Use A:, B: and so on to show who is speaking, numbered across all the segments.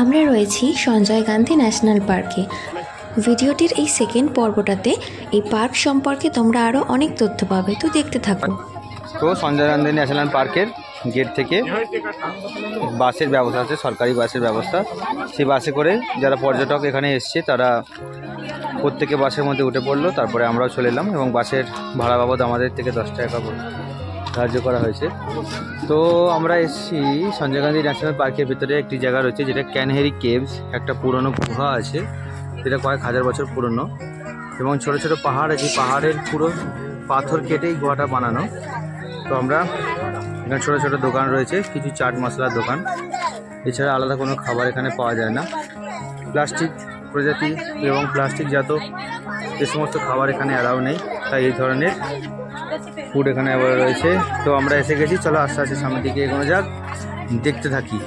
A: আমরা রয়েছি সঞ্জয় গান্ধী ন্যাশনাল পার্কে। ভিডিওটির এই সেকেন্ড পর্বটাতে এই পার্ক সম্পর্কে তোমরা আরও অনেক তথ্য পাবে, তো দেখতে থাকো।
B: তো সঞ্জয় গান্ধী ন্যাশনাল পার্কের গেট থেকে বাসের ব্যবস্থা আছে, সরকারি বাসের ব্যবস্থা। সেই বাসে করে যারা পর্যটক এখানে এসছে তারা প্রত্যেকে বাসের মধ্যে উঠে পড়লো। তারপরে আমরাও চলে এলাম এবং বাসের ভাড়া বাবদ আমাদের থেকে 10 টাকা সাহায্য করা হয়েছে। তো আমরা এসেছি সঞ্জয় গান্ধী ন্যাশনাল পার্কের ভিতরে একটি জায়গা রয়েছে যেটা ক্যানহেরি কেভস, একটা পুরনো গুহা আছে যেটা কয়েক হাজার বছর পুরনো এবং ছোট ছোট পাহাড় আছে, পাহাড়ের পুরো পাথর কেটেই গুহাটা বানানো। তো আমরা এখানে ছোটো ছোটো দোকান রয়েছে, কিছু চাট মশলার দোকান, এছাড়া আলাদা কোনো খাবার এখানে পাওয়া যায় না। প্লাস্টিক প্রজাতি এবং প্লাস্টিক জাত যে সমস্ত খাবার এখানে অ্যালাউ নেই, তাই এই ধরনের ফুড এখানে আবার রয়েছে। তো আমরা এসে গেছি, চলো আস্তে আস্তে সামনের দিকে এগোনো যাক, দেখতে থাকি।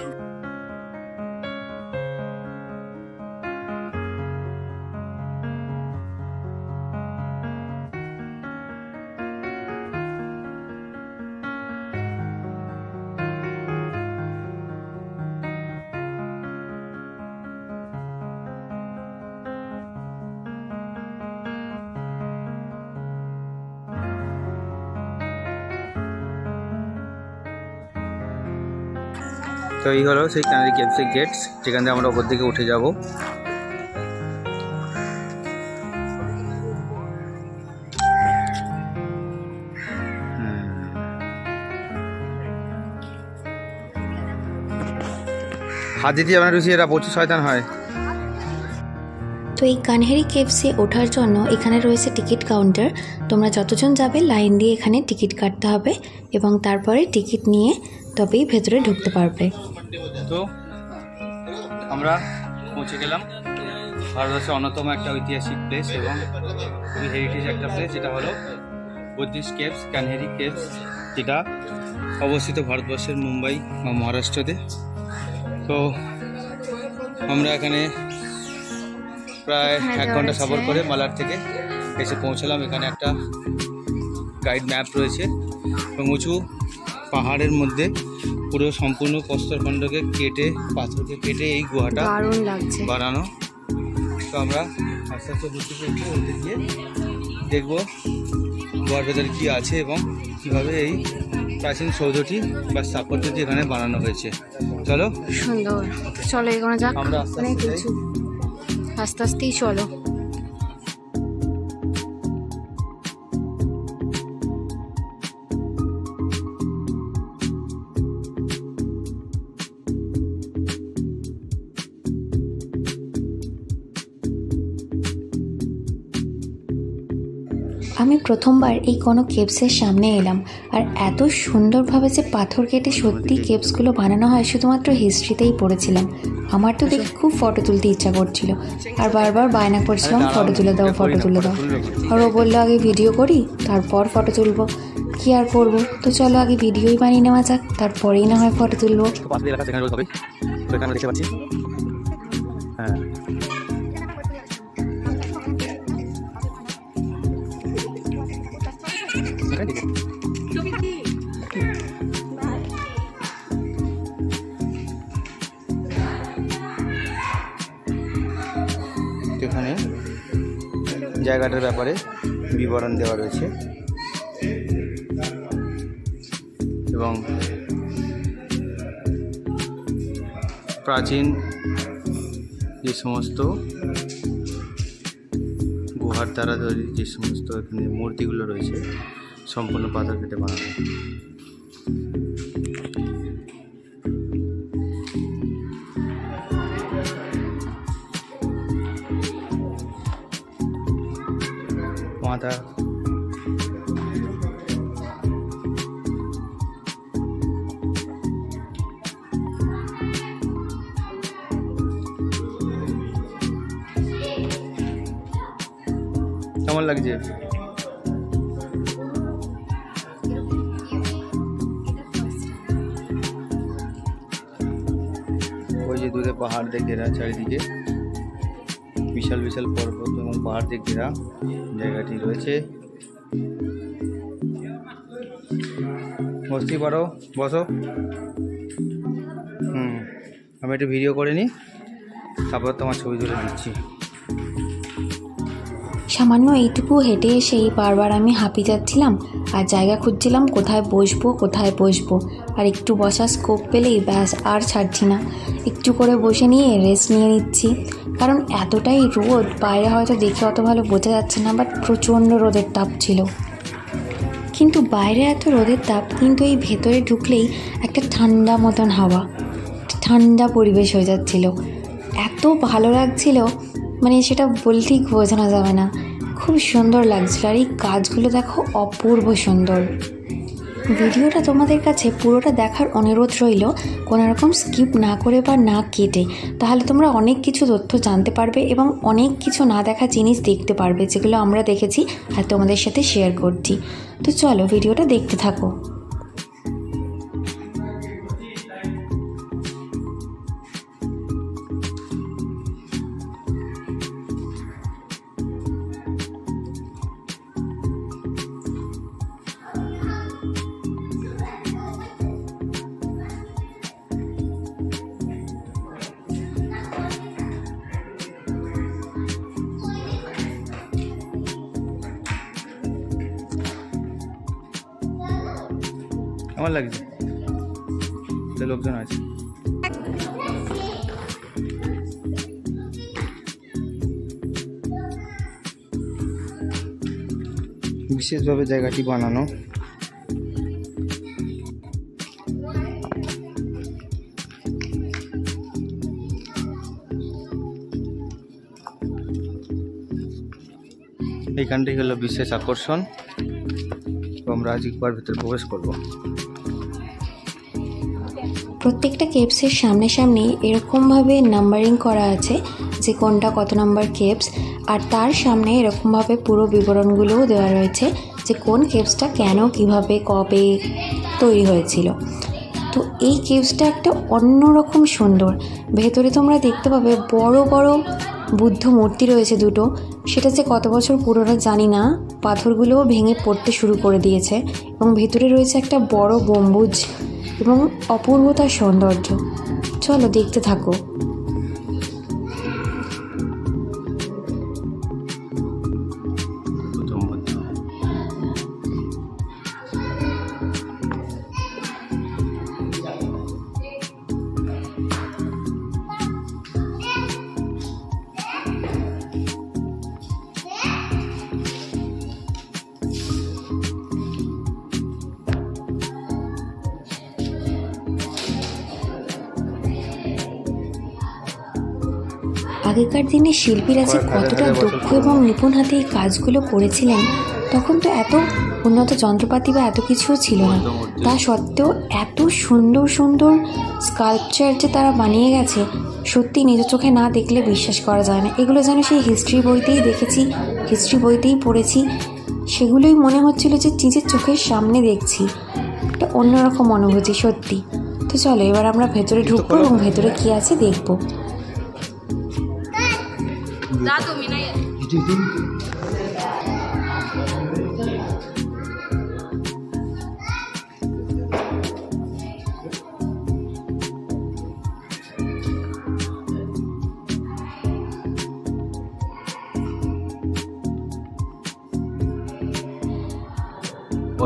B: তো এই হলো সেই ক্যানারি কেভসের গেটস, যেখান থেকে আমরা ওপর দিকে উঠে যাব। হাত দিতে যাবে না রুচি, এরা প্রচুর শয়তান হয়।
A: তো এই কানহেরি কেভসে ওঠার জন্য এখানে রয়েছে টিকিট কাউন্টার। তোমরা যতজন যাবে লাইন দিয়ে এখানে টিকিট কাটতে হবে এবং তারপরে টিকিট নিয়ে তবেই ভেতরে ঢুকতে পারবে।
B: তো আমরা পৌঁছে গেলাম ভারতবর্ষের অন্যতম একটা ঐতিহাসিক প্লেস এবং খুবই হেরিটেজ একটা প্লেস, যেটা হলো বুদ্ধিস্ট কেভস, কানহেরি কেভস, যেটা অবস্থিত ভারতবর্ষের মুম্বাই বা মহারাষ্ট্রতে। তো আমরা এখানে প্রায় 1 ঘন্টা সফর করে মালার থেকে এসে পৌঁছলাম। এখানে একটা গাইড ম্যাপ রয়েছে এবং উঁচু পাহাড়ের মধ্যে পুরো সম্পূর্ণ প্রস্তরখণ্ডকে কেটে, পাথরকে কেটে এই গুহাটা বানানো। তো আমরা আস্তে আস্তে বুঝতে পেরেছি, ওইতে গিয়ে দেখবো গুহার ভেতরে কী আছে এবং কীভাবে এই প্রাচীন সৌধটি বা স্থাপত্যটি এখানে বানানো হয়েছে। চলো,
A: সুন্দর, চলো এগোনো যাক।
B: আমরা
A: আস্তে আস্তেই চলো। আমি প্রথমবার এই কোনো কেভসের সামনে এলাম, আর এত সুন্দরভাবে যে পাথর কেটে সত্যি কেভসগুলো বানানো হয় শুধুমাত্র হিস্ট্রিতেই পড়েছিলাম। আমার তো দেখে খুব ফটো তুলতে ইচ্ছা করছিল আর বারবার বায়না করছিলাম ফটো তুলে দাও, ফটো তুলে দাও। আর ও বললো আগে ভিডিও করি তারপর ফটো তুলবো। কি আর করবো, তো চলো আগে ভিডিওই বানিয়ে নেওয়া যাক, তারপরেই না হয় ফটো তুলবো।
B: এখানে জায়গাটার ব্যাপারে বিবরণ দেওয়া রয়েছে এবং প্রাচীন যে সমস্ত গুহার দ্বারা তৈরি যে সমস্ত এখানে মূর্তিগুলো রয়েছে সম্পূর্ণ পাথর কেটে বানানো। মাথা কেমন লাগছে? ওই যে দূরে পাহাড় দিয়ে ঘেরা, চারিদিকে বিশাল বিশাল পর্বত এবং পাহাড় দিয়ে ঘেরা জায়গাটি রয়েছে। বসতেই পারো, বসো। আমি একটা ভিডিও করে নিই, তারপর তোমার ছবি তুলে দিচ্ছি।
A: সামান্য এইটুকু হেঁটে এসেই বারবার আমি হাঁপিয়ে যাচ্ছিলাম আর জায়গা খুঁজছিলাম কোথায় বসবো। আর একটু বসার স্কোপ পেলেই ব্যাস আর ছাড়ছি না, একটু করে বসে নিয়ে রেস্ট নিয়ে নিচ্ছি। কারণ এতটাই রোদ, বাইরে হয়তো দেখে অত ভালো বোঝা যাচ্ছে না, বাট প্রচণ্ড রোদের তাপ ছিল। কিন্তু বাইরে এত রোদের তাপ, কিন্তু এই ভেতরে ঢুকলেই একটা ঠান্ডা মতন হাওয়া, ঠান্ডা পরিবেশ হয়ে যাচ্ছিল। এত ভালো লাগছিল, মানে সেটা বলতেই বোঝানো যাবে না, খুব সুন্দর লাগছিল। আর এই গাছগুলো দেখো, অপূর্ব সুন্দর। ভিডিওটা তোমাদের কাছে পুরোটা দেখার অনুরোধ রইল, কোনো রকম স্কিপ না করে বা না কেটে, তাহলে তোমরা অনেক কিছু তথ্য জানতে পারবে এবং অনেক কিছু না দেখা জিনিস দেখতে পারবে, যেগুলো আমরা দেখেছি আর তোমাদের সাথে শেয়ার করছি। তো চলো ভিডিওটা দেখতে থাকো।
B: কেমন লাগছে? তো লোকজন আছে। বিশেষভাবে জায়গাটি বানানো। এইখানটাই হলো বিশেষ আকর্ষণ। আমরা আজ একবার ভিতরে প্রবেশ করব।
A: প্রত্যেকটা কেভসের সামনে এরকমভাবে নাম্বারিং করা আছে যে কোনটা কত নম্বর কেভস, আর তার সামনে এরকমভাবে পুরো বিবরণগুলোও দেওয়া রয়েছে যে কোন কেভসটা কেন, কিভাবে, কবে তৈরি হয়েছিল। তো এই কেভসটা একটা অন্যরকম সুন্দর। ভেতরে তোমরা দেখতে পাবে বড় বড় বুদ্ধ মূর্তি রয়েছে দুটো। সেটা যে কত বছর পুরনো জানি না, পাথরগুলোও ভেঙে পড়তে শুরু করে দিয়েছে। এবং ভেতরে রয়েছে একটা বড় গম্বুজ এবং অপূর্বতার সৌন্দর্য। চলো দেখতে থাকো। আগেকার দিনে শিল্পীরা যে কতটা দক্ষ এবং নিপুণ হাতে এই কাজগুলো করেছিলেন, তখন তো এত উন্নত যন্ত্রপাতি বা এত কিছুও ছিল না। তা সত্ত্বেও এত সুন্দর সুন্দর স্কাল্পচার যে তারা বানিয়ে গেছে, সত্যি নিজের চোখে না দেখলে বিশ্বাস করা যায় না। এগুলো যেন সেই হিস্ট্রি বইতেই দেখেছি, হিস্ট্রি বইতেই পড়েছি, সেগুলোই মনে হচ্ছিল যে নিজের চোখের সামনে দেখছি। একটা অন্যরকম অনুভূতি সত্যি। তো চলো এবার আমরা ভেতরে ঢুকবো এবং ভেতরে কী আছে দেখবো।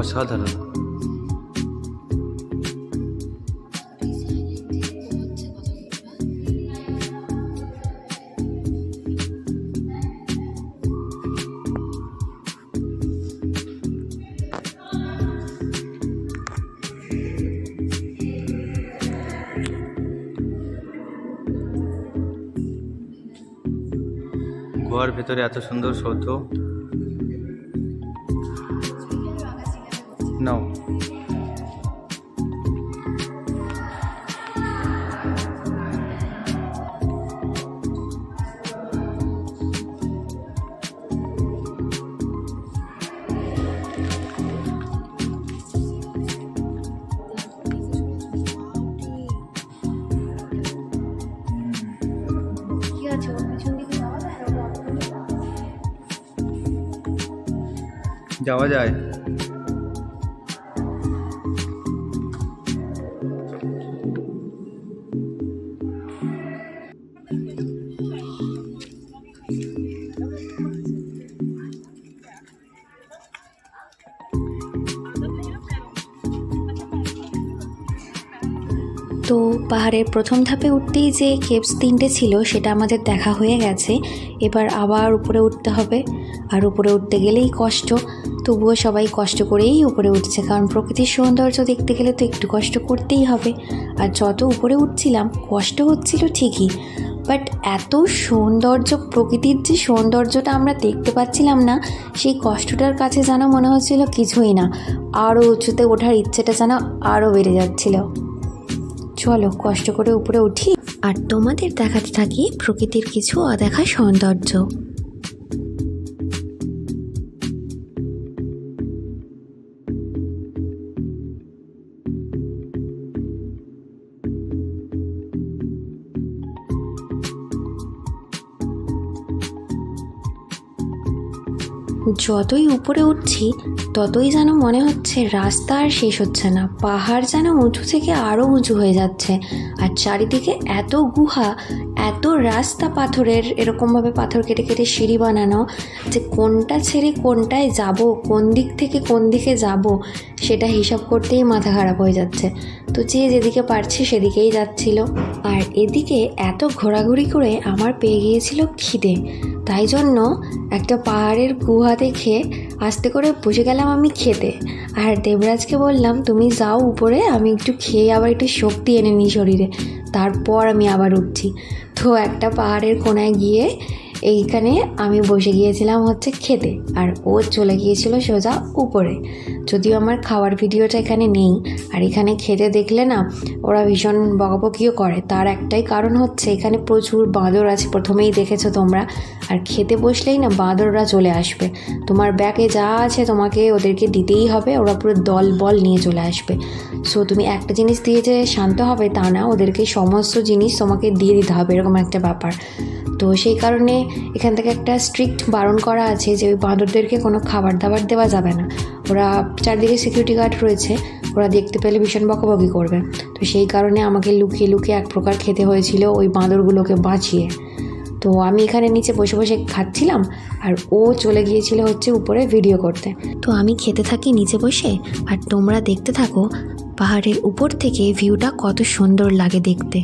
B: অসাধারণ। গুহার ভেতরে এত সুন্দর সৌধ। নাও যাওয়া যায়।
A: তো পাহাড়ের প্রথম ধাপে উঠতেই যে কেভস 3টে ছিল সেটা আমাদের দেখা হয়ে গেছে। এবার আবার উপরে উঠতে হবে, আর উপরে উঠতে গেলেই কষ্ট, তবুও সবাই কষ্ট করেই উপরে উঠছে, কারণ প্রকৃতির সৌন্দর্য দেখতে গেলে তো একটু কষ্ট করতেই হবে। আর যত উপরে উঠছিলাম কষ্ট হচ্ছিল ঠিকই, বাট এত সৌন্দর্য, প্রকৃতির যে সৌন্দর্যটা আমরা দেখতে পাচ্ছিলাম না, সেই কষ্টটার কাছে যেন মনে হচ্ছিল কিছুই না, আরও উঁচুতে ওঠার ইচ্ছেটা যেন আরও বেড়ে যাচ্ছিল। চলো কষ্ট করে উপরে উঠি আর তোমাদের দেখাতে থাকি প্রকৃতির কিছু অদেখা সৌন্দর্য। যতই উপরে উঠছি ততই যেন মনে হচ্ছে রাস্তা আর শেষ হচ্ছে না, পাহাড় যেন উঁচু থেকে আরও উঁচু হয়ে যাচ্ছে, আর চারিদিকে এত গুহা, এত রাস্তা পাথরের, এরকমভাবে পাথর কেটে কেটে সিঁড়ি বানানো, যে কোনটা ছেড়ে কোনটায় যাব, কোন দিক থেকে কোন দিকে যাব সেটা হিসাব করতেই মাথা খারাপ হয়ে যাচ্ছে। তো যে যেদিকে পারছে সেদিকেই যাচ্ছিল, আর এদিকে এত ঘোরাঘুরি করে আমার পেয়ে গিয়েছিল খিদে, তাই জন্য একটা পাহাড়ের গুহা দেখে আস্তে করে বসে গেলাম আমি খেতে। আর দেবরাজকে বললাম তুমি যাও উপরে, আমি একটু খেয়ে আবার একটু শক্তি এনে নিই শরীরে, তারপর আমি আবার উঠছি। তো একটা পাহাড়ের কোণায় গিয়ে এইখানে আমি বসে গিয়েছিলাম হচ্ছে খেতে, আর ও চলে গিয়েছিল সোজা উপরে। যদিও আমার খাওয়ার ভিডিওটা এখানে নেই, আর এখানে খেতে দেখলে না ওরা ভীষণ বকাবকিও করে, তার একটাই কারণ হচ্ছে এখানে প্রচুর বাঁদর আছে, প্রথমেই দেখেছো তোমরা, আর খেতে বসলেই না বাঁদররা চলে আসবে, তোমার ব্যাগে যা আছে তোমাকে ওদেরকে দিতেই হবে, ওরা পুরো দল বল নিয়ে চলে আসবে। সো তুমি একটা জিনিস দিয়ে যে শান্ত হবে তা না, ওদেরকে সমস্ত জিনিস তোমাকে দিয়ে দিতে হবে, এরকম একটা ব্যাপার। তো সেই কারণে এখান থেকে একটা স্ট্রিক্ট বারণ করা আছে যে ওই বাঁদরদেরকে কোনো খাবার দাবার দেওয়া যাবে না, ওরা চারদিকে সিকিউরিটি গার্ড রয়েছে, ওরা দেখতে পেলে ভীষণ বকাবকি করবে। তো সেই কারণে আমাকে লুকিয়ে লুকিয়ে এক প্রকার খেতে হয়েছিল ওই বাঁদরগুলোকে বাঁচিয়ে। তো আমি এখানে নিচে বসে বসে খাচ্ছিলাম, আর ও চলে গিয়েছিল হচ্ছে উপরে ভিডিও করতে। তো আমি খেতে থাকি নিচে বসে, আর তোমরা দেখতে থাকো পাহাড়ের উপর থেকে ভিউটা কত সুন্দর লাগে দেখতে।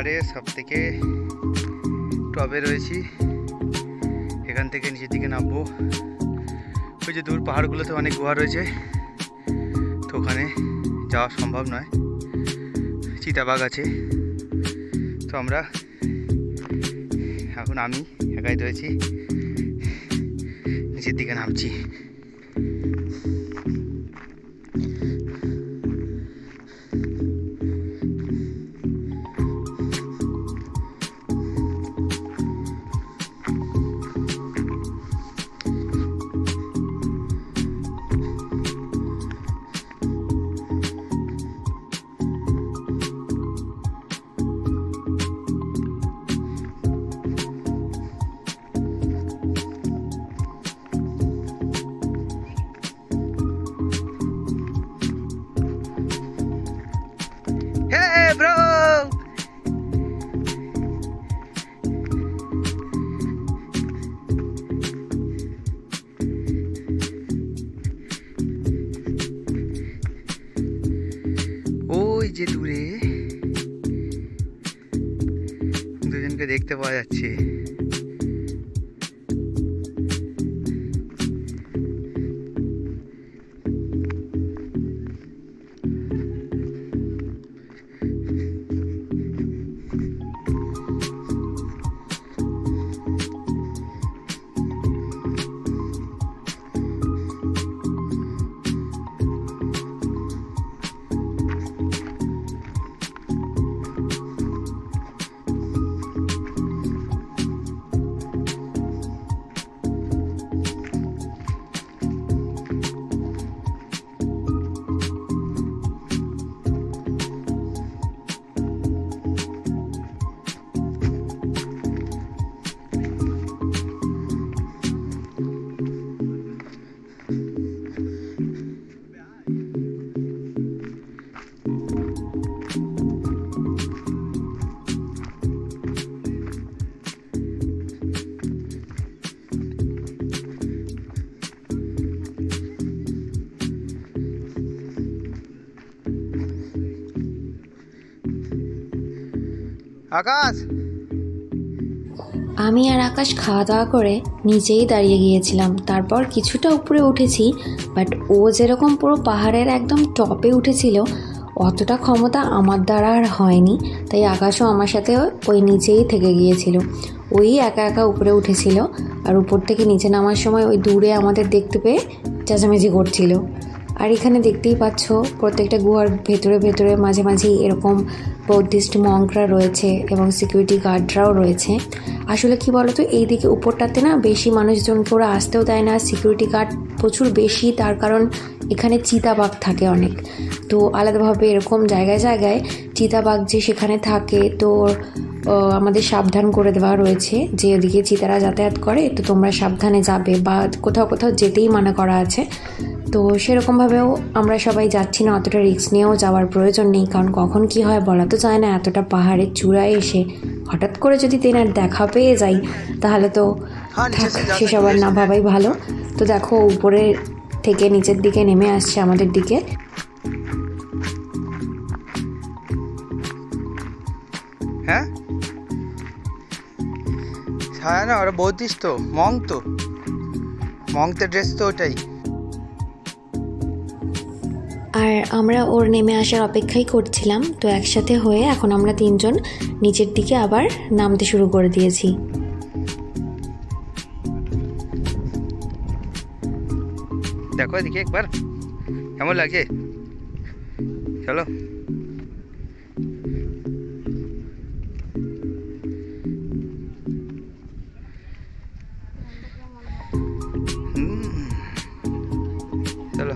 B: পাহাড়ের সব থেকে টপে রয়েছি। এখান থেকে নিচের দিকে নামবো। ওই যে দূর পাহাড়গুলোতে অনেক গুহা রয়েছে, তো ওখানে যাওয়া সম্ভব নয়, চিতাবাঘ আছে। তো আমরা এখন আমি একাই রয়েছি, নিচের দিকে নামছি। Hey bro! ওই যে দূরে দুজনকে দেখতে পাওয়া যাচ্ছে। আকাশ,
A: আমি আর আকাশ খাওয়া দাওয়া করে নিচেই দাঁড়িয়ে গিয়েছিলাম। তারপর কিছুটা উপরে উঠেছি, বাট ও যেরকম পুরো পাহাড়ের একদম টপে উঠেছিল অতটা ক্ষমতা আমার দ্বারা আর হয়নি, তাই আকাশও আমার সাথে ওই নিচেই থেকে গিয়েছিল। ওই একা একা উপরে উঠেছিল, আর উপর থেকে নিচে নামার সময় ওই দূরে আমাদের দেখতে পেয়ে চেঁচামেচি করছিল। আর এখানে দেখতেই পাচ্ছ প্রত্যেকটা গুহার ভেতরে ভেতরে মাঝে মাঝেই এরকম বৌদ্ধিস্ট মঙ্করা রয়েছে এবং সিকিউরিটি গার্ডরাও রয়েছে। আসলে কি বলতো, এইদিকে উপরটাতে না বেশি মানুষজনকে ওরা আসতেও দেয় না, সিকিউরিটি গার্ড প্রচুর বেশি, তার কারণ এখানে চিতাবাঘ থাকে অনেক। তো আলাদাভাবে এরকম জায়গায় জায়গায় চিতাবাঘ যে সেখানে থাকে, তো আমাদের সাবধান করে দেওয়া রয়েছে যে ওদিকে চিতারা যাতায়াত করে, তো তোমরা সাবধানে যাবে, বা কোথাও কোথাও যেতেই মানা করা আছে। তো সেরকমভাবেও আমরা সবাই যাচ্ছি না, অতটা রিস্ক নিয়েও যাওয়ার প্রয়োজন নেই, কারণ কখন কি হয় বলা তো যায় না। এতটা পাহাড়ের চূড়ায় এসে হঠাৎ করে যদি তেনার দেখা পেয়ে যাই তাহলে তো সেসব আর না ভাবাই ভালো। তো দেখো উপরে থেকে নিচের দিকে নেমে আসছে আমাদের দিকে।
B: হ্যাঁ হ্যাঁ না, ওরা বৌদ্ধিস্ট তো, মঙ্কদের ড্রেস তো ওটাই।
A: আর আমরা ওর নেমে আসার অপেক্ষাই করছিলাম। তো একসাথে হয়ে এখন আমরা তিনজন নিচের দিকে আবার নামতে শুরু করে দিয়েছি।
B: দেখো এদিকে একবার কেমন লাগছে, চলো। চলো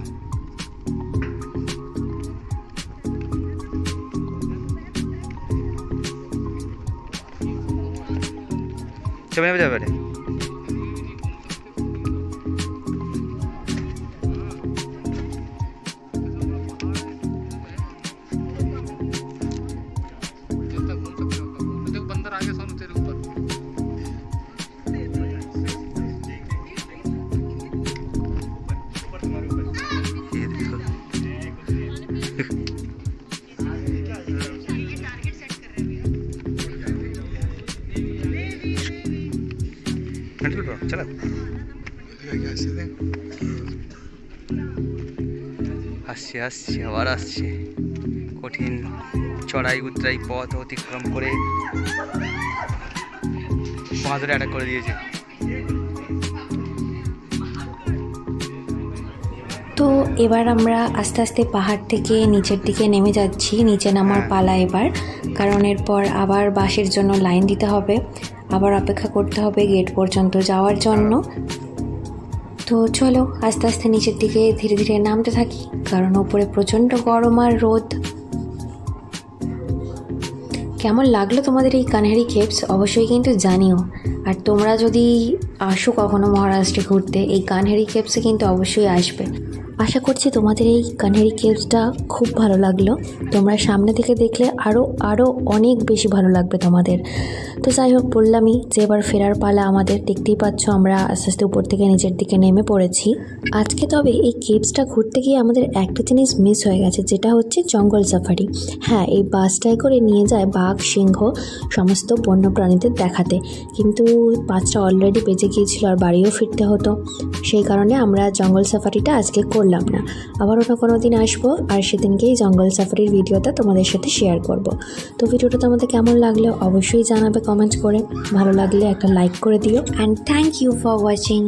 B: চলে যাবে। চলো আসছে আসছে আবার আসছে, কঠিন চড়াই উতরাই পথ অতিক্রম করে বাঁদরে অ্যাটাক করে দিয়েছে।
A: তো এবার আমরা আস্তে আস্তে পাহাড় থেকে নিচের দিকে নেমে যাচ্ছি। নিচে নামার পালা এবার, কারণ এরপর আবার বাসের জন্য লাইন দিতে হবে, আবার অপেক্ষা করতে হবে গেট পর্যন্ত যাওয়ার জন্য। তো চলো আস্তে আস্তে নিচের দিকে ধীরে ধীরে নামতে থাকি, কারণ ওপরে প্রচণ্ড গরম আর রোদ। কেমন লাগলো তোমাদের এই কানহারি কেভস অবশ্যই কিন্তু জানিও। আর তোমরা যদি আসো কখনো মহারাষ্ট্রে ঘুরতে, এই কানহারি কেভসে কিন্তু অবশ্যই আসবে। আশা করছি তোমাদের এই কানহারি কেভসটা খুব ভালো লাগলো। তোমরা সামনে থেকে দেখলে আরও অনেক বেশি ভালো লাগবে তোমাদের। তো যাই হোক, বললামই যে এবার ফেরার পালা আমাদের। দেখতেই পাচ্ছ আমরা আস্তে আস্তে উপর থেকে নিচের দিকে নেমে পড়েছি আজকে। তবে এই কেভসটা ঘুরতে গিয়ে আমাদের একটা জিনিস মিস হয়ে গেছে, যেটা হচ্ছে জঙ্গল সাফারি। হ্যাঁ, এই বাসটায় করে নিয়ে যায় বাঘ, সিংহ, সমস্ত বন্য প্রাণীদের দেখাতে, কিন্তু 5টা অলরেডি বেজে গিয়েছিল আর বাড়িও ফিরতে হতো। সেই কারণে আমরা জঙ্গল সাফারিটা আজকে করলাম না। আবার অন্য কোনো দিন আসবো আর সেদিনকেই জঙ্গল সাফারির ভিডিওটা তোমাদের সাথে শেয়ার করব। তো ভিডিওটা তোমাদের কেমন লাগলো অবশ্যই জানাবে কমেন্ট করে। ভালো লাগলে একটা লাইক করে দিও। And thank you for watching.